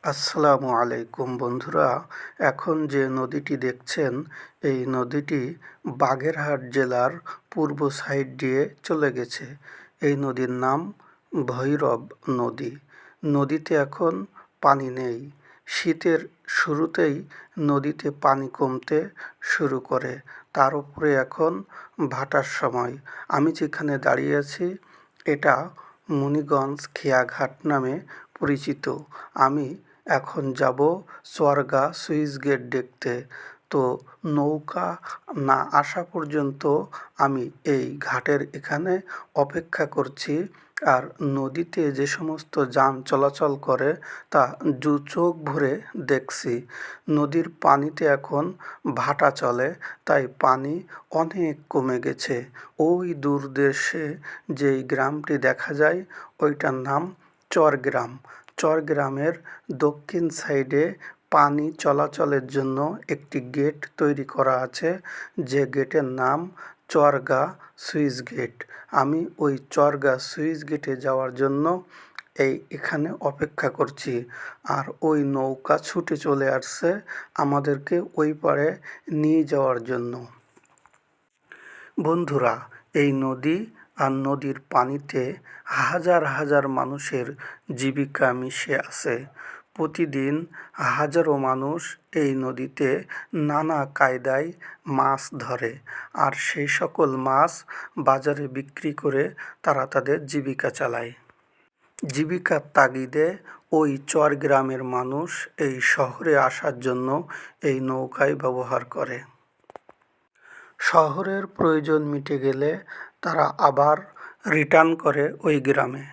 আসসালামু আলাইকুম বন্ধুরা। এখন যে নদীটি দেখছেন, এই নদীটি বাগেরহাট জেলার পূর্ব সাইড দিয়ে চলে গেছে। এই নদীর নাম ভৈরব নদী। নদীতে এখন পানি নেই। শীতের শুরুতেই নদীতে পানি কমতে শুরু করে। তার উপরে এখন ভাটার সময়। আমি যেখানে দাঁড়িয়ে আছি এটা মুনিগঞ্জ খেয়াঘাট নামে পরিচিত। আমি এখন যাব চরগা সুইচ গেট দেখতে। তো নৌকা না আসা পর্যন্ত আমি এই ঘাটের এখানে অপেক্ষা করছি। আর নদীতে যে সমস্ত যান চলাচল করে তা চোখ ভরে দেখছি। নদীর পানিতে এখন ভাটা চলে, তাই পানি অনেক কমে গেছে। ওই দূর দেশে যেই গ্রামটি দেখা যায় ওইটার নাম চরগ্রাম। চরগ্রামের দক্ষিণ সাইডে পানি চলাচলের জন্য একটি গেট তৈরি করা আছে, যে গেটের নাম চরগা সুইচ গেট। আমি ওই চরগা সুইচ গেটে যাওয়ার জন্য এখানে অপেক্ষা করছি। আর ওই নৌকা ছুটে চলে আসছে আমাদেরকে ওই পারে নিয়ে যাওয়ার জন্য। বন্ধুরা, এই নদী আর নদীর পানিতে হাজার হাজার মানুষের জীবিকা মিশে আছে। প্রতিদিন হাজারো মানুষ এই নদীতে নানা কায়দায় মাছ ধরে, আর সেই সকল মাছ বাজারে বিক্রি করে তারা তাদের জীবিকা চালায়। জীবিকার তাগিদে ওই চরগ্রামের মানুষ এই শহরে আসার জন্য এই নৌকাই ব্যবহার করে। শহরের প্রয়োজন মিটে গেলে তারা আবার রিটার্ন করে ওই গ্রামে।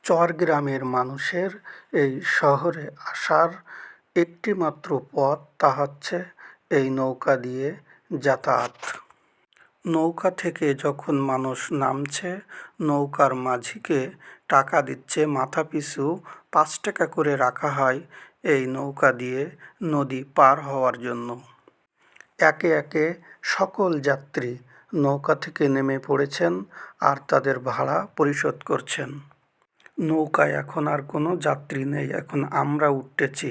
চরগ্রামের মানুষের এই শহরে আসার একটি মাত্র পথ, তা হচ্ছে এই নৌকা দিয়ে যাতায়াত। নৌকা থেকে যখন মানুষ নামছে, নৌকার মাঝিকে টাকা দিচ্ছে, মাথাপিছু 5 টাকা করে রাখা হয় এই নৌকা দিয়ে নদী পার হওয়ার জন্য। একে একে সকল যাত্রী নৌকা থেকে নেমে পড়েছেন আর তাদের ভাড়া পরিশোধ করছেন। নৌকায় এখন আর কোনো যাত্রী নেই, এখন আমরা উঠতেছি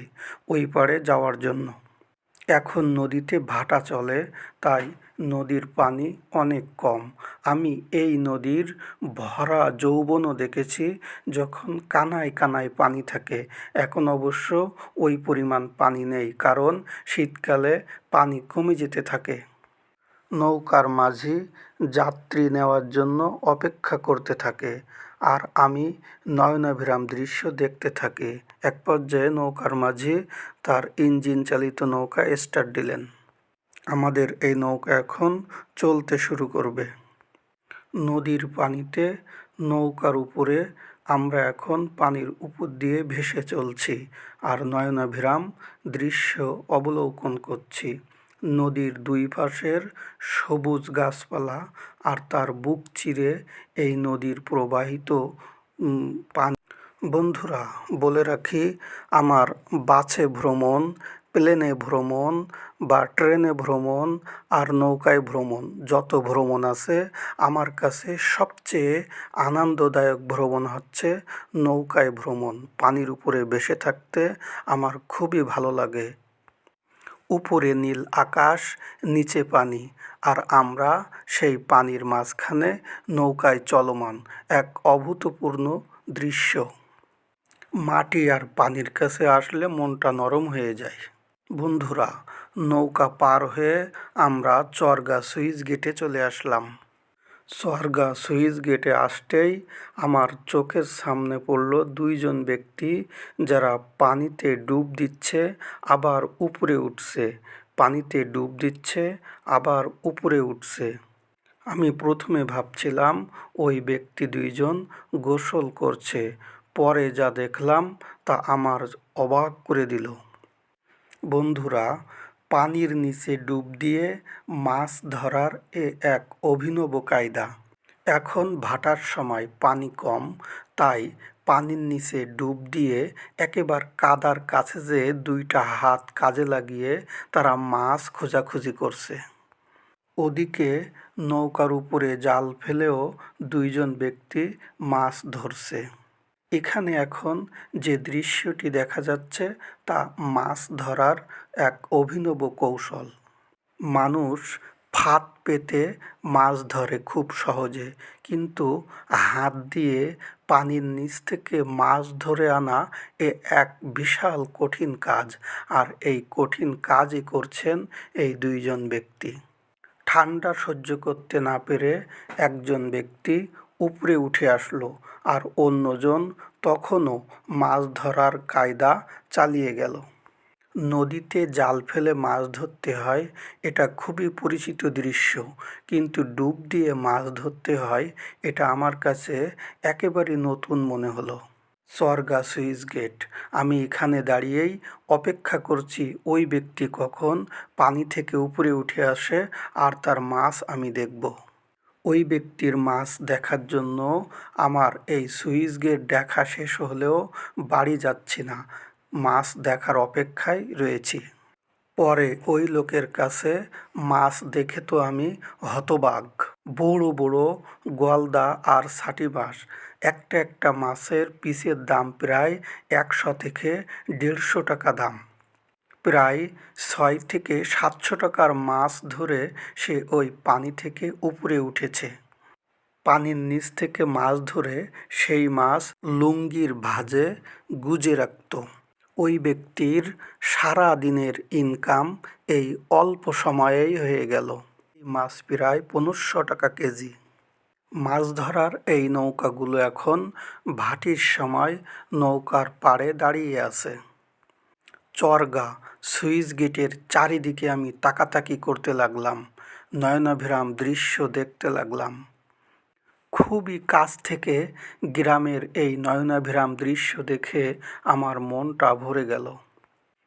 ওই পারে যাওয়ার জন্য। এখন নদীতে ভাটা চলে, তাই নদীর পানি অনেক কম। আমি এই নদীর ভরা যৌবনও দেখেছি যখন কানায় কানায় পানি থাকে। এখন অবশ্য ওই পরিমাণ পানি নেই, কারণ শীতকালে পানি কমে যেতে থাকে। নৌকার মাঝি যাত্রী নেওয়ার জন্য অপেক্ষা করতে থাকে, আর আমি নয়নাভিরাম দৃশ্য দেখতে থাকি। এক পর্যায়ে নৌকার মাঝি তার ইঞ্জিন চালিত নৌকা স্টার্ট দিলেন। আমাদের এই নৌকা এখন চলতে শুরু করবে। নদীর পানিতে নৌকার উপরে আমরা এখন পানির উপর দিয়ে ভেসে চলছি আর নয়নাভিরাম দৃশ্য অবলোকন করছি। নদীর দুই পাশের সবুজ গাছপালা আর তার বুক চিরে এই নদীর প্রবাহিত পানি। বন্ধুরা, বলে রাখি, আমার বাসে ভ্রমণ, প্লেনে ভ্রমণ বা ট্রেনে ভ্রমণ আর নৌকায় ভ্রমণ, যত ভ্রমণ আছে, আমার কাছে সবচেয়ে আনন্দদায়ক ভ্রমণ হচ্ছে নৌকায় ভ্রমণ। পানির উপরে ভেসে থাকতে আমার খুবই ভালো লাগে। উপরে নীল আকাশ, নিচে পানি, আর আমরা সেই পানির মাঝখানে নৌকায় চলমান, এক অভূতপূর্ণ দৃশ্য। মাটি আর পানির কাছে আসলে মনটা নরম হয়ে যায়। বন্ধুরা, নৌকা পার হয়ে আমরা চরগা সুইচ গেটে চলে আসলাম। চরগা সুইচ গেটে আসতেই আমার চোখের সামনে পড়ল দুইজন ব্যক্তি, যারা পানিতে ডুব দিচ্ছে আবার উপরে উঠছে, পানিতে ডুব দিচ্ছে আবার উপরে উঠছে। আমি প্রথমে ভাবছিলাম ওই ব্যক্তি দুইজন গোসল করছে, পরে যা দেখলাম তা আমার অবাক করে দিল। বন্ধুরা, পানির নিচে ডুব দিয়ে মাছ ধরার এক অভিনব কায়দা। এখন ভাটার সময় পানি কম, তাই পানির নিচে ডুব দিয়ে একেবারে কাদার কাছে যেয়ে দুইটা হাত কাজে লাগিয়ে তারা মাছ খোঁজাখুঁজি করছে। ওদিকে নৌকার উপরে জাল ফেলেও দুইজন ব্যক্তি মাছ ধরছে। এখানে এখন যে দৃশ্যটি দেখা যাচ্ছে তা মাছ ধরার এক অভিনব কৌশল। মানুষ ফাঁদ পেতে মাছ ধরে খুব সহজে, কিন্তু হাত দিয়ে পানির নিচ থেকে মাছ ধরে আনা এক বিশাল কঠিন কাজ। আর এই কঠিন কাজই করছেন এই দুইজন ব্যক্তি। ঠান্ডা সহ্য করতে না পেরে একজন ব্যক্তি উপরে উঠে আসলো, আর অন্যজন তখনও মাছ ধরার কায়দা চালিয়ে গেল। নদীতে জাল ফেলে মাছ ধরতে হয়, এটা খুবই পরিচিত দৃশ্য, কিন্তু ডুব দিয়ে মাছ ধরতে হয়, এটা আমার কাছে একেবারে নতুন মনে হলো। চরগা সুইচ গেট। আমি এখানে দাঁড়িয়েই অপেক্ষা করছি ওই ব্যক্তি কখন পানি থেকে উপরে উঠে আসে আর তার মাছ আমি দেখব। ওই ব্যক্তির মাছ দেখার জন্য আমার এই সুইচ গেট দেখা শেষ হলেও বাড়ি যাচ্ছি না, মাছ দেখার অপেক্ষায় রয়েছি। পরে ওই লোকের কাছে মাছ দেখে তো আমি হতবাক। বড় বড় গলদা আর সাটি মাছ, একটা একটা মাছের পিসের দাম প্রায় 100 থেকে 150 টাকা দাম। প্রায় 6 থেকে 700 টাকার মাছ ধরে সে ওই পানি থেকে উপরে উঠেছে। পানির নিচ থেকে মাছ ধরে সেই মাছ লুঙ্গির ভাঁজে গুজে রাখত। ওই ব্যক্তির সারা দিনের ইনকাম এই অল্প সময়েই হয়ে গেল। মাছ প্রায় 1500 টাকা কেজি। মাছ ধরার এই নৌকাগুলো এখন ভাটির সময় নৌকার পাড়ে দাঁড়িয়ে আছে। চরগা সুইচ গেটের চারিদিকে আমি তাকাতাকি করতে লাগলাম, নয়নাভিরাম দৃশ্য দেখতে লাগলাম। খুবই কাছ থেকে গ্রামের এই নয়নাভিরাম দৃশ্য দেখে আমার মনটা ভরে গেল।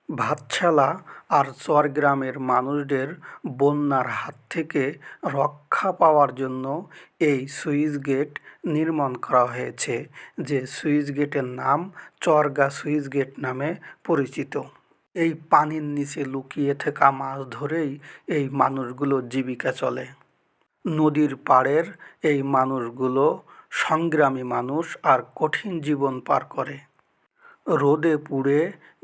ভাতশালা আর চরগ্রামের মানুষদের বন্যার হাত থেকে রক্ষা পাওয়ার জন্য এই সুইচ গেট নির্মাণ করা হয়েছে, যে সুইচ গেটের নাম চরগা সুইচ গেট নামে পরিচিত। এই পানির নিচে লুকিয়ে থাকা মাছ ধরেই এই মানুষগুলোর জীবিকা চলে। নদীর পাড়ের এই মানুষগুলো সংগ্রামী মানুষ আর কঠিন জীবন পার করে। রোদে পুড়ে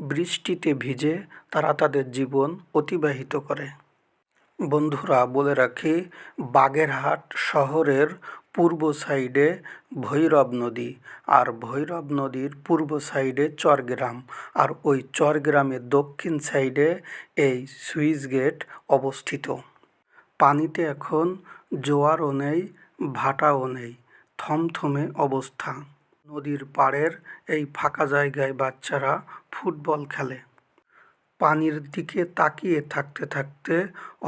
বৃষ্টিতে ভিজে তারা তাদের জীবন অতিবাহিত করে। বন্ধুরা, বলে রাখি, বাগেরহাট শহরের পূর্ব সাইডে ভৈরব নদী, আর ভৈরব নদীর পূর্ব সাইডে চরগ্রাম, আর ওই চরগ্রামের দক্ষিণ সাইডে এই সুইচ গেট অবস্থিত। পানিতে এখন জোয়ারও নেই, ভাটাও নেই, থমথমে অবস্থা। নদীর পাড়ের এই ফাঁকা জায়গায় বাচ্চারা ফুটবল খেলে। পানির দিকে তাকিয়ে থাকতে থাকতে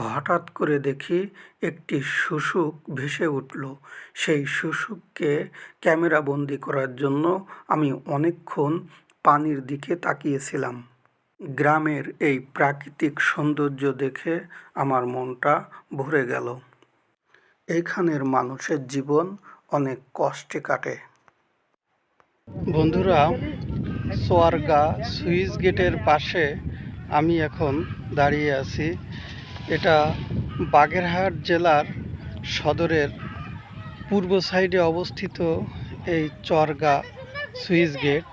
হঠাৎ করে দেখি একটি শুশুক ভেসে উঠল। সেই শুশুককে ক্যামেরাবন্দি করার জন্য আমি অনেকক্ষণ পানির দিকে তাকিয়েছিলাম। গ্রামের এই প্রাকৃতিক সৌন্দর্য দেখে আমার মনটা ভরে গেল। এইখানের মানুষের জীবন অনেক কষ্টে কাটে। বন্ধুরা, চরগা সুইচ গেটের পাশে আমি এখন দাঁড়িয়ে আছি। এটা বাগেরহাট জেলার সদরের পূর্ব সাইডে অবস্থিত এই চরগা সুইচ গেট।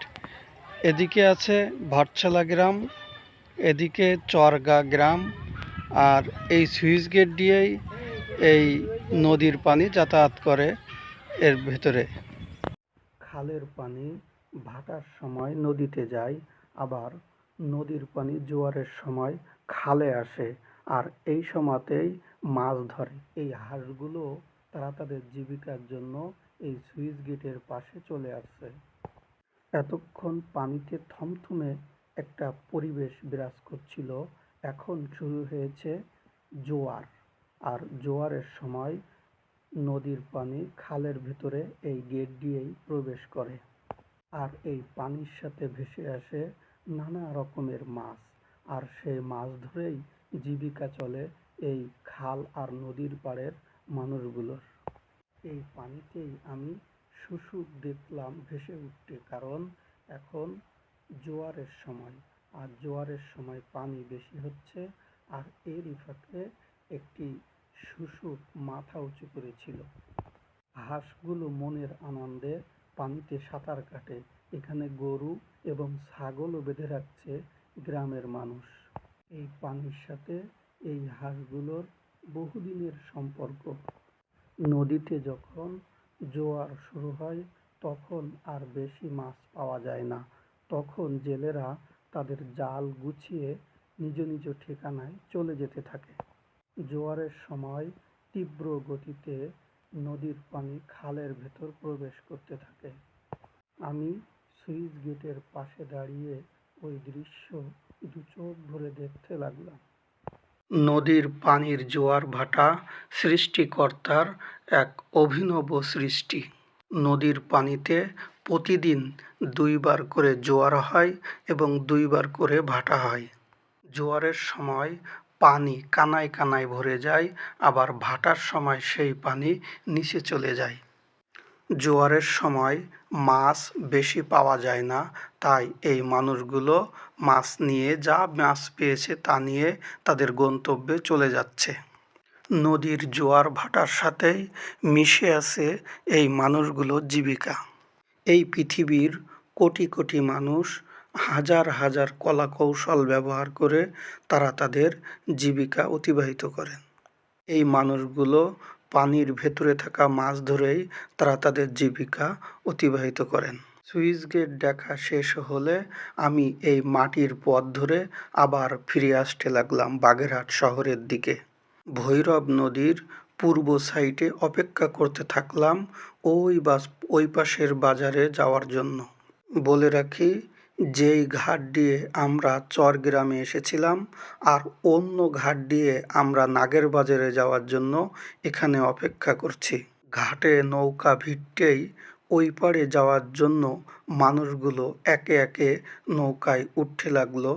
এদিকে আছে ভাটশালা গ্রাম, এদিকে চরগা গ্রাম, আর এই সুইচ গেট দিয়েই এই নদীর পানি যাতায়াত করে এর ভেতরে। খালের পানি ভাটার সময় নদীতে যায়, আবার নদীর পানি জোয়ারের সময় খালে আসে, আর এই সময়তেই মাছ ধরে। এই হাঁসগুলো তারা তাদের জীবিকার জন্য এই সুইচ গেটের পাশে চলে আসছে। এতক্ষণ পানিতে থমথমে একটা পরিবেশ বিরাজ করছিল, এখন শুরু হয়েছে জোয়ার, আর জোয়ারের সময় নদীর পানি খালের ভিতরে এই গেট দিয়েই প্রবেশ করে, আর এই পানির সাথে ভেসে আসে নানা রকমের মাছ, আর সেই মাছ ধরেই জীবিকা চলে এই খাল আর নদীর পাড়ের মানুষগুলোর। এই পানিতেই আমি শুশুক দেখলাম ভেসে উঠতে, কারণ এখন জোয়ারের সময়, আর জোয়ারের সময় পানি বেশি হচ্ছে, আর এরই ফাঁকে একটি শুশুক মাথা উঁচু করেছিল। হাঁসগুলো মনের আনন্দে পানিতে সাঁতার কাটে, এখানে গরু এবং ছাগলও বেঁধে রাখছে গ্রামের মানুষ। এই পানির সাথে এই হাঁসগুলোর বহুদিনের সম্পর্ক। নদীতে যখন জোয়ার শুরু হয় তখন আর বেশি মাছ পাওয়া যায় না। তখন জেলেরা তাদের জাল গুছিয়ে নিজ নিজ ঠিকানায় চলে যেতে থাকে। জোয়ারের সময় তীব্র গতিতে নদীর পানি খালের ভেতর প্রবেশ করতে থাকে। আমি সুইচ গেটের পাশে দাঁড়িয়ে ওই দৃশ্য দুচোখ ভরে দেখতে লাগলাম। নদীর পানির জোয়ার ভাটা সৃষ্টিকর্তার এক অভিনব সৃষ্টি। নদীর পানিতে প্রতিদিন 2 বার করে জোয়ার হয় এবং 2 বার করে ভাটা হয়। জোয়ারের সময় পানি কানায় কানায় ভরে যায়, আবার ভাটার সময় সেই পানি নিচে চলে যায়। জোয়ারের সময় মাছ বেশি পাওয়া যায় না, তাই এই মানুষগুলো মাছ নিয়ে যা মাছ পেয়েছে তা নিয়ে তাদের গন্তব্যে চলে যাচ্ছে। নদীর জোয়ার ভাটার সাথেই মিশে আছে এই মানুষগুলোর জীবিকা। এই পৃথিবীর কোটি কোটি মানুষ হাজার হাজার কলা কৌশল ব্যবহার করে তারা তাদের জীবিকা অতিবাহিত করেন। এই মানুষগুলো পানির ভেতরে থাকা মাছ ধরেই তারা তাদের জীবিকা অতিবাহিত করেন। সুইচ গেট দেখা শেষ হলে আমি এই মাটির পথ ধরে আবার ফিরে আসতে লাগলাম বাগেরহাট শহরের দিকে। ভৈরব নদীর পূর্ব সাইডে অপেক্ষা করতে থাকলাম ওই পাশের বাজারে যাওয়ার জন্য। বলে রাখি, যেই ঘাট দিয়ে আমরা চরগ্রামে এসেছিলাম আর অন্য ঘাট দিয়ে আমরা নাগের বাজারে যাওয়ার জন্য এখানে অপেক্ষা করছি। ঘাটে নৌকা ভিড়তেই ওই পারে যাওয়ার জন্য মানুষগুলো একে একে নৌকায় উঠতে লাগলো,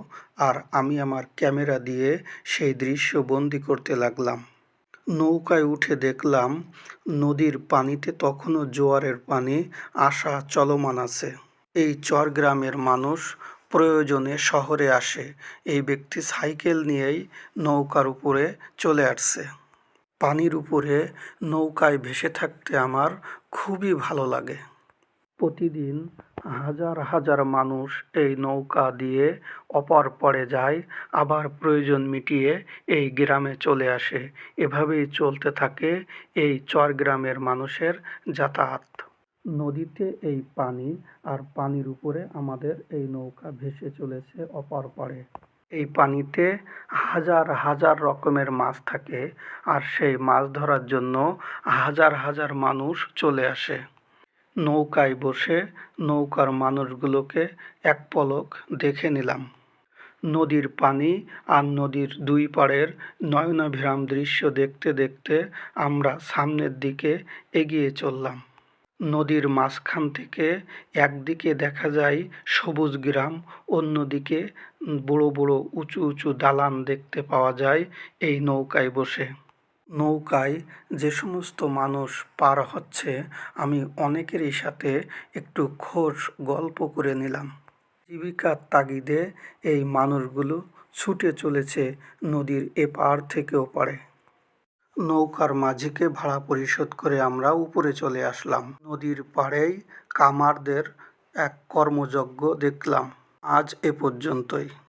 আর আমি আমার ক্যামেরা দিয়ে সেই দৃশ্য বন্দি করতে লাগলাম। নৌকায় উঠে দেখলাম নদীর পানিতে তখনও জোয়ারের পানি আসা চলমান আছে। এই চরগ্রামের মানুষ প্রয়োজনে শহরে আসে। এই ব্যক্তি সাইকেল নিয়েই নৌকার উপরে চলে আসছে। পানির উপরে নৌকায় ভেসে থাকতে আমার খুবই ভালো লাগে। প্রতিদিন হাজার হাজার মানুষ এই নৌকা দিয়ে অপর পাড়ে যায়, আবার প্রয়োজন মিটিয়ে এই গ্রামে চলে আসে। এভাবেই চলতে থাকে এই চরগ্রামের মানুষের যাতায়াত। নদীতে এই পানি, আর পানির উপরে আমাদের এই নৌকা ভেসে চলেছে অপর পাড়ে। এই পানিতে হাজার হাজার রকমের মাছ থাকে, আর সেই মাছ ধরার জন্য হাজার হাজার মানুষ চলে আসে। নৌকায় বসে নৌকার মানুষগুলোকে এক পলক দেখে নিলাম। নদীর পানি আর নদীর দুই পাড়ের নয়নাভিরাম দৃশ্য দেখতে দেখতে আমরা সামনের দিকে এগিয়ে চললাম। নদীর মাঝখান থেকে একদিকে দেখা যায় সবুজ গ্রাম, অন্যদিকে বড় বড় উঁচু উঁচু দালান দেখতে পাওয়া যায় এই নৌকায় বসে। নৌকায় যে সমস্ত মানুষ পার হচ্ছে আমি অনেকেরই সাথে একটু খোশ গল্প করে নিলাম। জীবিকার তাগিদে এই মানুষগুলো ছুটে চলেছে নদীর এপার থেকে ওপারে। নৌকার মাঝিকে ভাড়া পরিশোধ করে আমরা উপরে চলে আসলাম। নদীর পাড়েই কামারদের এক কর্মযজ্ঞ দেখলাম। আজ এ পর্যন্তই।